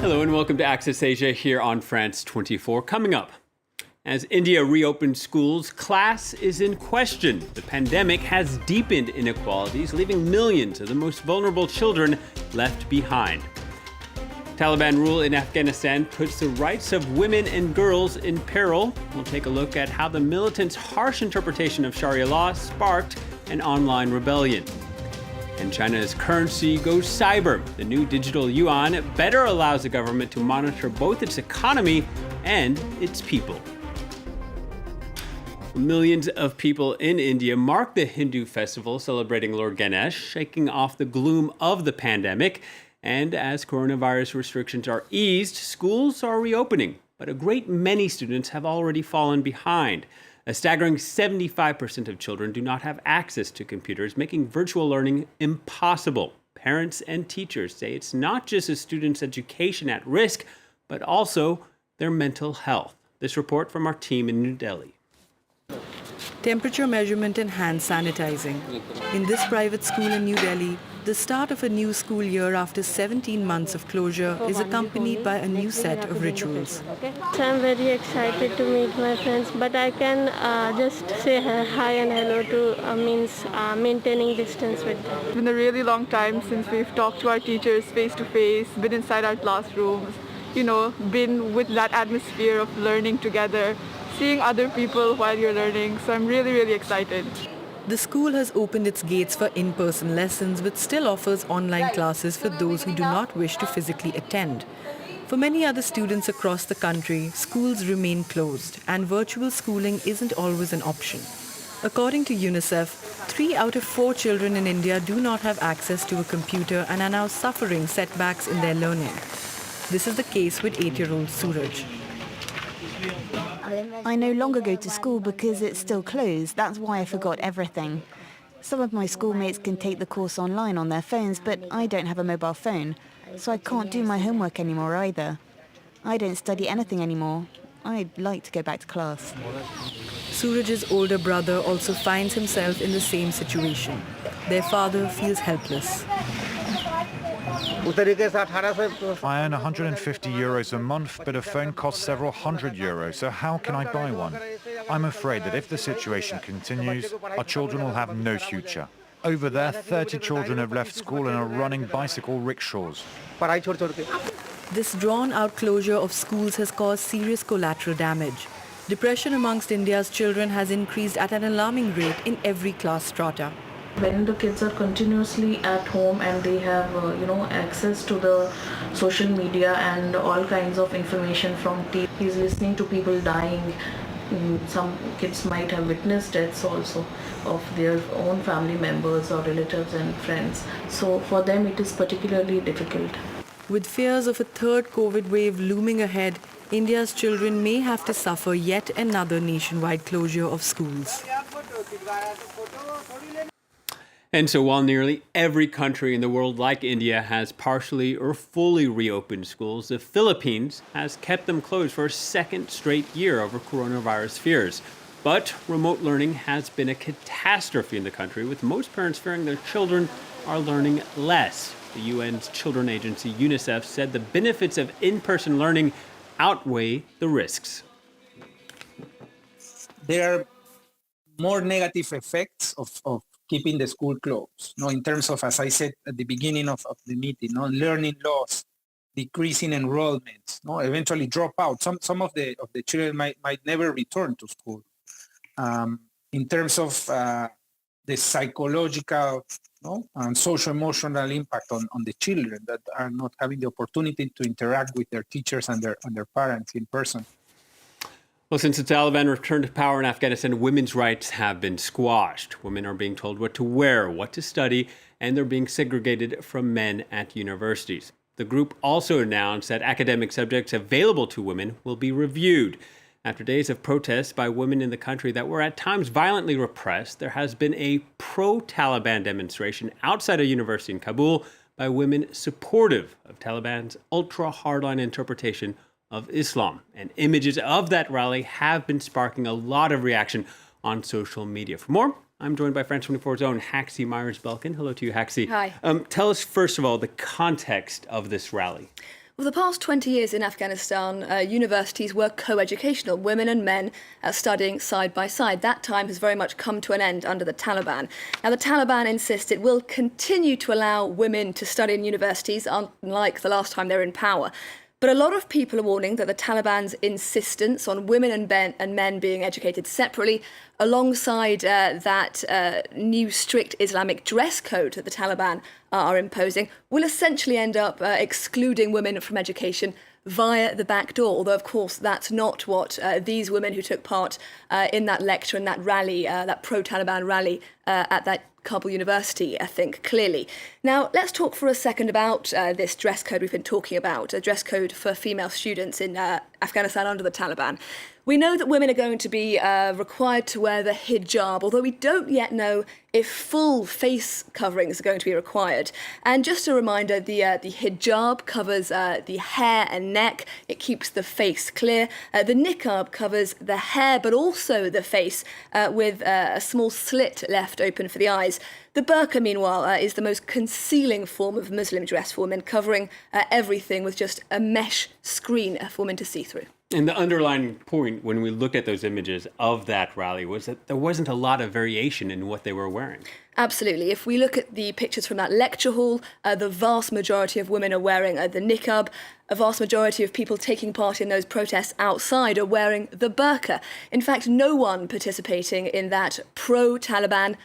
Hello and welcome to Access Asia here on France 24. Coming up, as India reopens schools, class is in question. The pandemic has deepened inequalities, leaving millions of the most vulnerable children left behind. Taliban rule in Afghanistan puts the rights of women and girls in peril. We'll take a look at how the militants' harsh interpretation of Sharia law sparked an online rebellion. And China's currency goes cyber. The new digital yuan better allows the government to monitor both its economy and its people. Millions of people in India mark the Hindu festival celebrating Lord Ganesh, shaking off the gloom of the pandemic. And as coronavirus restrictions are eased, schools are reopening. But a great many students have already fallen behind. A staggering 75% of children do not have access to computers, making virtual learning impossible. Parents and teachers say it's not just a student's education at risk, but also their mental health. This report from our team in New Delhi. Temperature measurement and hand sanitizing. In this private school in New Delhi, the start of a new school year after 17 months of closure is accompanied by a new set of rituals. I'm very excited to meet my friends, but I can just say hi and hello to means maintaining distance with them. It's been a really long time since we've talked to our teachers face to face, been inside our classrooms, been with that atmosphere of learning together, seeing other people while you're learning. So I'm really, really excited. The school has opened its gates for in-person lessons but still offers online classes for those who do not wish to physically attend. For many other students across the country, schools remain closed and virtual schooling isn't always an option. According to UNICEF, 3 out of 4 children in India do not have access to a computer and are now suffering setbacks in their learning. This is the case with 8-year-old Suraj. I no longer go to school because it's still closed. That's why I forgot everything. Some of my schoolmates can take the course online on their phones, but I don't have a mobile phone, so I can't do my homework anymore either. I don't study anything anymore. I'd like to go back to class. Suraj's older brother also finds himself in the same situation. Their father feels helpless. I earn 150 euros a month, but a phone costs several hundred euros, so how can I buy one? I'm afraid that if the situation continues, our children will have no future. Over there, 30 children have left school and are running bicycle rickshaws. This drawn-out closure of schools has caused serious collateral damage. Depression amongst India's children has increased at an alarming rate in every class strata. When the kids are continuously at home and they have access to the social media and all kinds of information from TVs, listening to people dying, some kids might have witnessed deaths also of their own family members or relatives and friends. So for them it is particularly difficult. With fears of a third COVID wave looming ahead, India's children may have to suffer yet another nationwide closure of schools. And so while nearly every country in the world, like India, has partially or fully reopened schools, the Philippines has kept them closed for a second straight year over coronavirus fears. But remote learning has been a catastrophe in the country, with most parents fearing their children are learning less. The UN's children agency, UNICEF, said the benefits of in-person learning outweigh the risks. There are more negative effects of keeping the school closed, in terms of, as I said at the beginning of the meeting, learning loss, decreasing enrollments, eventually dropout. Some of the children might never return to school. In terms of the psychological and social emotional impact on the children that are not having the opportunity to interact with their teachers and their parents in person. Well, since the Taliban returned to power in Afghanistan, women's rights have been squashed. Women are being told what to wear, what to study, and they're being segregated from men at universities. The group also announced that academic subjects available to women will be reviewed. After days of protests by women in the country that were at times violently repressed, there has been a pro-Taliban demonstration outside a university in Kabul by women supportive of Taliban's ultra-hardline interpretation of Islam. And images of that rally have been sparking a lot of reaction on social media. For more, I'm joined by France 24's own Haxi Myers-Belkin. Hello to you, Haxi. Hi. Tell us, first of all, the context of this rally. For the past 20 years in Afghanistan, universities were co-educational, women and men studying side by side. That time has very much come to an end under the Taliban. Now, the Taliban insists it will continue to allow women to study in universities, unlike the last time they were in power. But a lot of people are warning that the Taliban's insistence on women and men being educated separately, alongside that new strict Islamic dress code that the Taliban are imposing, will essentially end up excluding women from education via the back door. Although, of course, that's not what these women who took part in that lecture and that rally, that pro-Taliban rally at that Kabul University, I think, clearly. Now, let's talk for a second about this dress code we've been talking about, a dress code for female students in Afghanistan under the Taliban. We know that women are going to be required to wear the hijab, although we don't yet know if full face coverings are going to be required. And just a reminder, the hijab covers the hair and neck. It keeps the face clear. The niqab covers the hair, but also the face, with a small slit left open for the eyes. The burqa, meanwhile, is the most concealing form of Muslim dress for women, covering everything with just a mesh screen for women to see through. And the underlying point when we look at those images of that rally was that there wasn't a lot of variation in what they were wearing. Absolutely. If we look at the pictures from that lecture hall, the vast majority of women are wearing the niqab. A vast majority of people taking part in those protests outside are wearing the burqa. In fact, no one participating in that pro-Taliban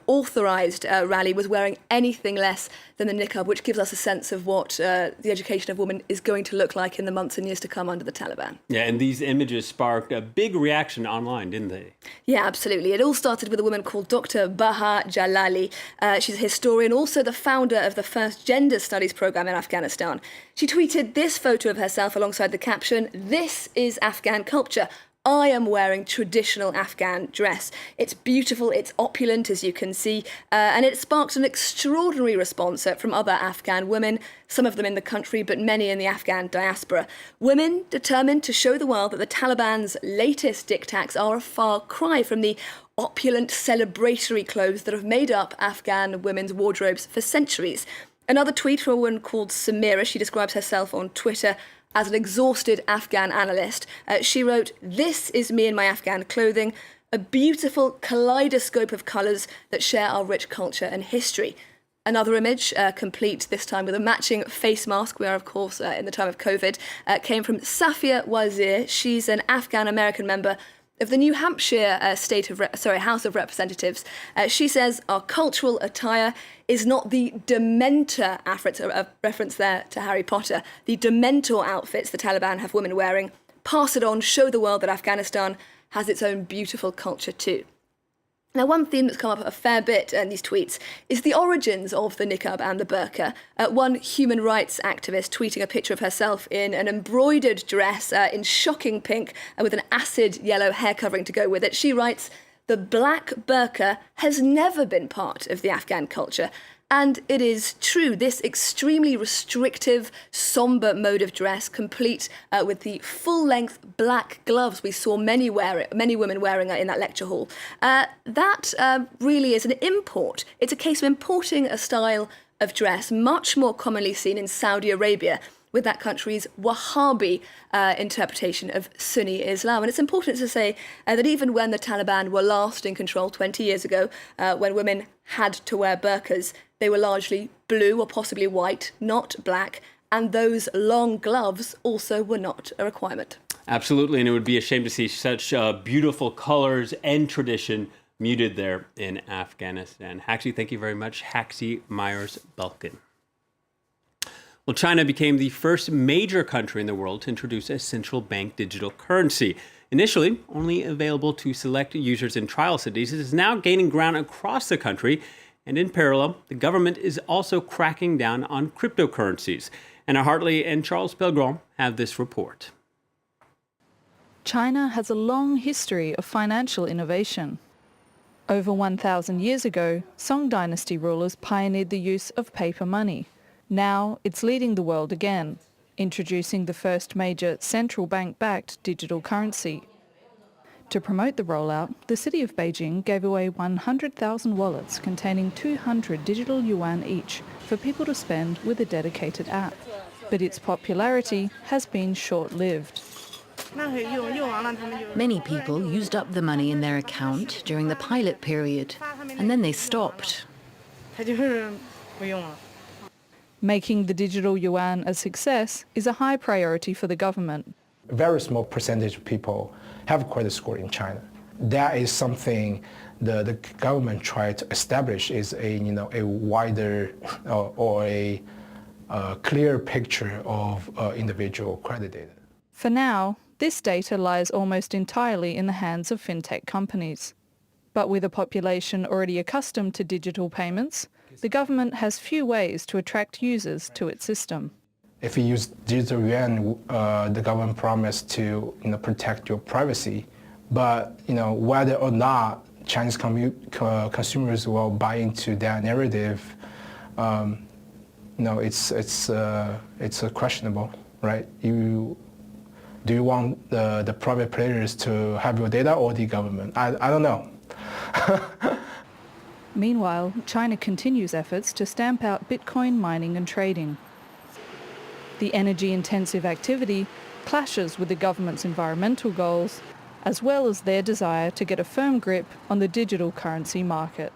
authorised rally was wearing anything less than the niqab, which gives us a sense of what the education of women is going to look like in the months and years to come under the Taliban. Yeah, and these images sparked a big reaction online, didn't they? Yeah, absolutely. It all started with a woman called Dr. Baha Jalali. She's a historian, also the founder of the first gender studies program in Afghanistan. She tweeted this photo of herself alongside the caption, "This is Afghan culture. I am wearing traditional Afghan dress. It's beautiful, it's opulent, as you can see, and it sparked an extraordinary response from other Afghan women, some of them in the country, but many in the Afghan diaspora. Women determined to show the world that the Taliban's latest diktats are a far cry from the opulent, celebratory clothes that have made up Afghan women's wardrobes for centuries. Another tweet from a woman called Samira, she describes herself on Twitter as an exhausted Afghan analyst. She wrote, "This is me in my Afghan clothing, a beautiful kaleidoscope of colours that share our rich culture and history." Another image, complete this time with a matching face mask, we are of course in the time of COVID, came from Safia Wazir. She's an Afghan-American member of the New Hampshire House of Representatives. She says our cultural attire is not the Dementor, a reference there to Harry Potter, the Dementor outfits the Taliban have women wearing. Pass it on, show the world that Afghanistan has its own beautiful culture too. Now, one theme that's come up a fair bit in these tweets is the origins of the niqab and the burqa. One human rights activist tweeting a picture of herself in an embroidered dress in shocking pink with an acid yellow hair covering to go with it. She writes, "The black burqa has never been part of the Afghan culture." And it is true, this extremely restrictive, sombre mode of dress, complete with the full-length black gloves we saw many women wearing in that lecture hall, that really is an import. It's a case of importing a style of dress much more commonly seen in Saudi Arabia, with that country's Wahhabi interpretation of Sunni Islam. And it's important to say that even when the Taliban were last in control 20 years ago, when women had to wear burqas, they were largely blue or possibly white, not black, and those long gloves also were not a requirement. Absolutely, and it would be a shame to see such beautiful colors and tradition muted there in Afghanistan. Haxi, thank you very much. Haxi Myers-Belkin. Well, China became the first major country in the world to introduce a central bank digital currency. Initially only available to select users in trial cities, it is now gaining ground across the country. And in parallel, the government is also cracking down on cryptocurrencies. Anna Hartley and Charles Pellegrin have this report. China has a long history of financial innovation. Over 1,000 years ago, Song dynasty rulers pioneered the use of paper money. Now it's leading the world again, introducing the first major central bank-backed digital currency. To promote the rollout, the city of Beijing gave away 100,000 wallets containing 200 digital yuan each for people to spend with a dedicated app. but its popularity has been short-lived. Many people used up the money in their account during the pilot period, and then they stopped. Making the digital yuan a success is a high priority for the government. A very small percentage of people have credit score in China. That is something the government tried to establish is a wider or a clear picture of individual credit data. For now, this data lies almost entirely in the hands of fintech companies. But with a population already accustomed to digital payments, the government has few ways to attract users to its system. If you use digital yuan, the government promised to protect your privacy, but whether or not Chinese consumers will buy into that narrative, it's questionable, right? Do you want the private players to have your data or the government? I don't know. Meanwhile, China continues efforts to stamp out Bitcoin mining and trading. The energy-intensive activity clashes with the government's environmental goals, as well as their desire to get a firm grip on the digital currency market.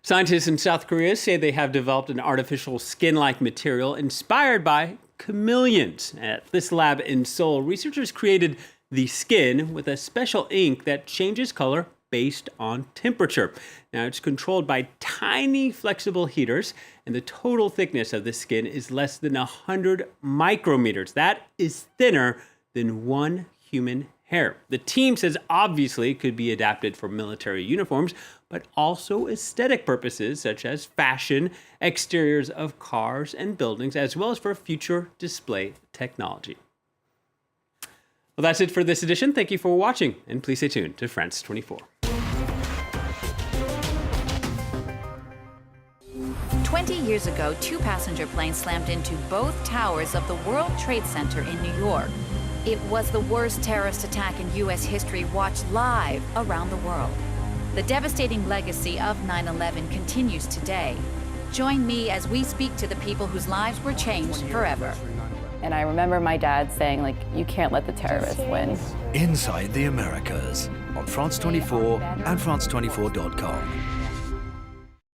Scientists in South Korea say they have developed an artificial skin-like material inspired by chameleons. At this lab in Seoul, researchers created the skin with a special ink that changes color based on temperature. Now, it's controlled by tiny flexible heaters, and the total thickness of the skin is less than 100 micrometers. That is thinner than one human hair. The team says obviously it could be adapted for military uniforms, but also aesthetic purposes such as fashion, exteriors of cars and buildings, as well as for future display technology. Well, that's it for this edition. Thank you for watching, and please stay tuned to France 24. 20 years ago, two passenger planes slammed into both towers of the World Trade Center in New York. It was the worst terrorist attack in U.S. history, watched live around the world. The devastating legacy of 9/11 continues today. Join me as we speak to the people whose lives were changed forever. And I remember my dad saying, you can't let the terrorists win. Inside the Americas on France 24 and France24.com.